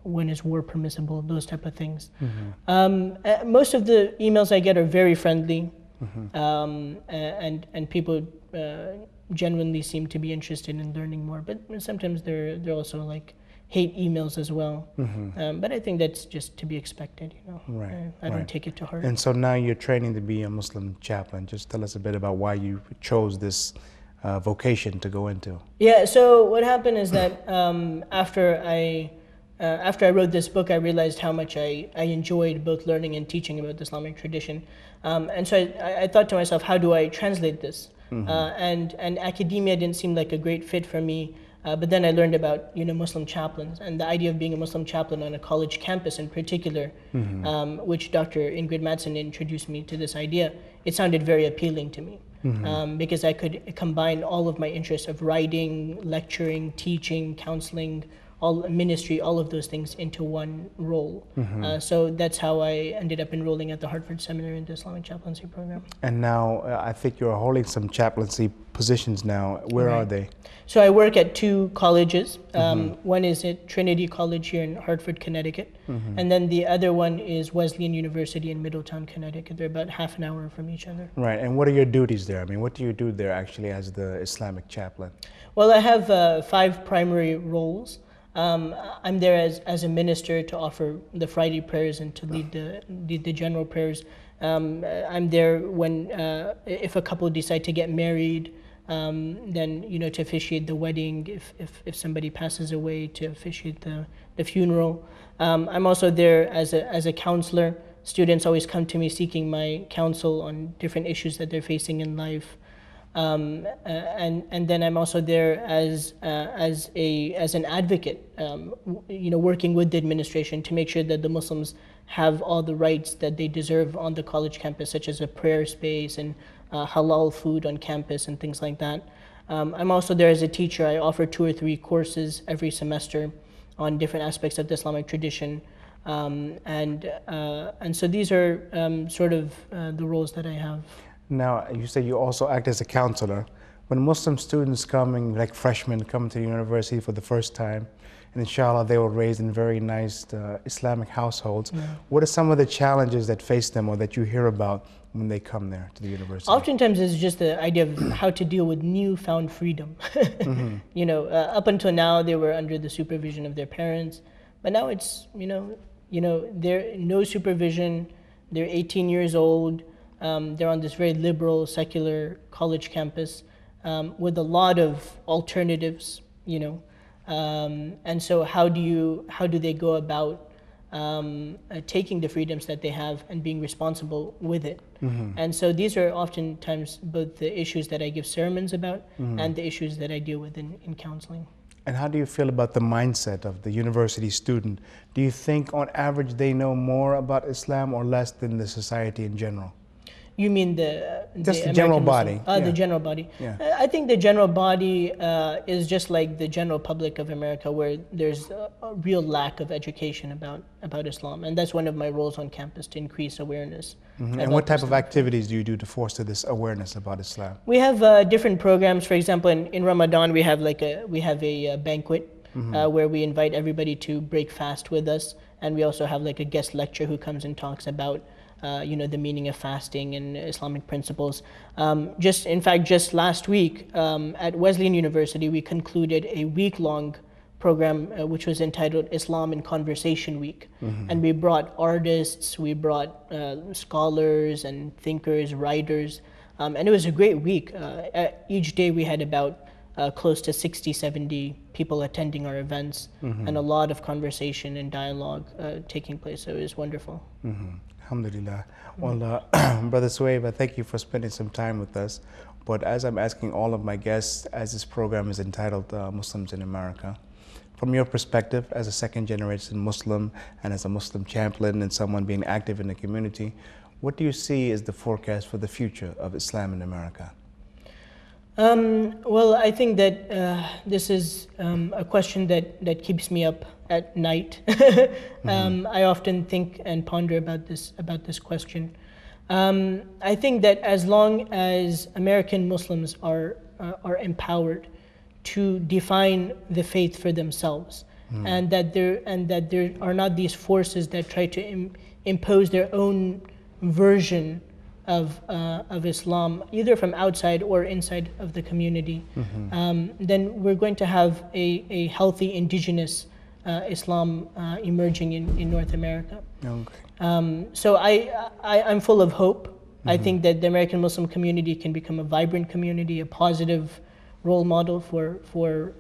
when is war permissible, those type of things. Most of the emails I get are very friendly, and people genuinely seem to be interested in learning more. But sometimes they're also like hate emails as well. But I think that's just to be expected, you know. Right. I don't take it to heart. And so now you're training to be a Muslim chaplain. Just tell us a bit about why you chose this vocation to go into. Yeah. So what happened is that after I wrote this book, I realized how much I enjoyed both learning and teaching about the Islamic tradition. And so I thought to myself, how do I translate this? And academia didn't seem like a great fit for me. But then I learned about, you know, Muslim chaplains, and the idea of being a Muslim chaplain on a college campus in particular, which Dr. Ingrid Madsen introduced me to this idea. It sounded very appealing to me because I could combine all of my interests of writing, lecturing, teaching, counseling, all ministry, all of those things into one role. So that's how I ended up enrolling at the Hartford Seminary in the Islamic chaplaincy program. And now I think you're holding some chaplaincy positions now. Where are they? So I work at two colleges. One is at Trinity College here in Hartford, Connecticut. And then the other one is Wesleyan University in Middletown, Connecticut. They're about half an hour from each other. Right. And what are your duties there? I mean, what do you do there actually as the Islamic chaplain? Well, I have 5 primary roles. I'm there as a minister to offer the Friday prayers and to lead the general prayers. I'm there when if a couple decide to get married, then, you know, to officiate the wedding. If somebody passes away, to officiate the funeral. I'm also there as a counselor. Students always come to me seeking my counsel on different issues that they're facing in life. And then I'm also there as an advocate, you know, working with the administration to make sure that the Muslims have all the rights that they deserve on the college campus, such as a prayer space and halal food on campus and things like that. I'm also there as a teacher. I offer 2 or 3 courses every semester on different aspects of the Islamic tradition. And so these are sort of the roles that I have. Now, you say you also act as a counselor. When Muslim students coming, like freshmen, come to the university for the first time, and inshallah they were raised in very nice Islamic households, what are some of the challenges that face them or that you hear about when they come there to the university? Oftentimes it's just the idea of how to deal with newfound freedom. You know, up until now they were under the supervision of their parents, but now it's, you know, they're no supervision, they're 18 years old, they're on this very liberal, secular college campus with a lot of alternatives, you know. And so how do they go about taking the freedoms that they have and being responsible with it? And so these are oftentimes both the issues that I give sermons about and the issues that I deal with in counseling. And how do you feel about the mindset of the university student? Do you think on average they know more about Islam or less than the society in general? You mean just the general body? The general body. Yeah. I think the general body is just like the general public of America, where there's a real lack of education about Islam, and that's one of my roles on campus, to increase awareness. And what type of activities do you do to foster this awareness about Islam? We have different programs. For example, in Ramadan we have a banquet where we invite everybody to break fast with us, and we also have like a guest lecturer who comes and talks about you know, the meaning of fasting and Islamic principles. In fact, just last week at Wesleyan University, we concluded a week-long program which was entitled Islam in Conversation Week. And we brought artists, we brought scholars and thinkers, writers, and it was a great week. Each day we had about close to 60, 70 people attending our events, and a lot of conversation and dialogue taking place, so it was wonderful. Alhamdulillah. Well, Brother Suhaib, I thank you for spending some time with us. But as I'm asking all of my guests, as this program is entitled Muslims in America, from your perspective as a second-generation Muslim and as a Muslim chaplain and someone being active in the community, what do you see as the forecast for the future of Islam in America? Well, I think that this is a question that keeps me up at night. I often think and ponder about this question. I think that as long as American Muslims are empowered to define the faith for themselves and that there are not these forces that try to impose their own version of Islam, either from outside or inside of the community, then we're going to have a healthy indigenous Islam emerging in North America. Okay. So I'm full of hope. I think that the American Muslim community can become a vibrant community, a positive role model for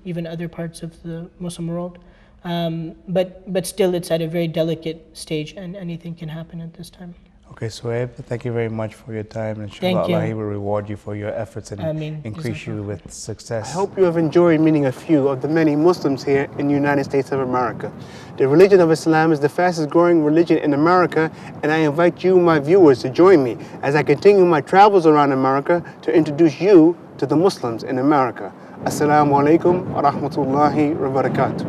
even other parts of the Muslim world. But still, it's at a very delicate stage, and anything can happen at this time. Okay, Suhaib, thank you very much for your time. Thank you. Allah, He will reward you for your efforts and Ameen. increase you with success. I hope you have enjoyed meeting a few of the many Muslims here in the United States of America. The religion of Islam is the fastest growing religion in America, and I invite you, my viewers, to join me as I continue my travels around America to introduce you to the Muslims in America. Assalamu alaikum wa rahmatullahi wa barakatuh.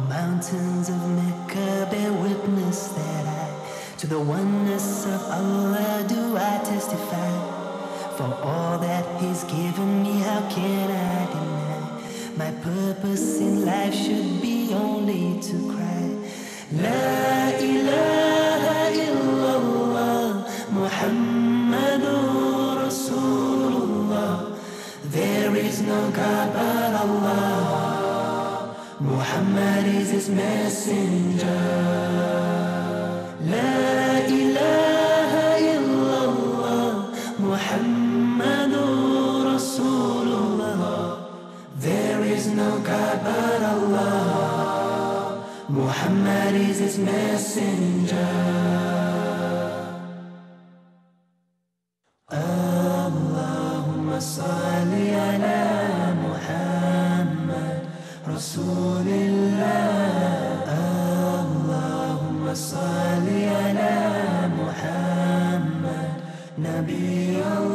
Mountains of Mecca bear witness that to the oneness of Allah do I testify. For all that He's given me, how can I deny? My purpose in life should be only to cry. La ilaha illallah, Muhammadur Rasulullah. There is no God but Allah. Muhammad is His messenger. La ilaha illallah, Muhammadur Rasulullah. There is no God but Allah. Muhammad is His messenger. Allahumma salli ala Muhammad Rasulillah. Allahumma salli ala Muhammad Nabi Allah.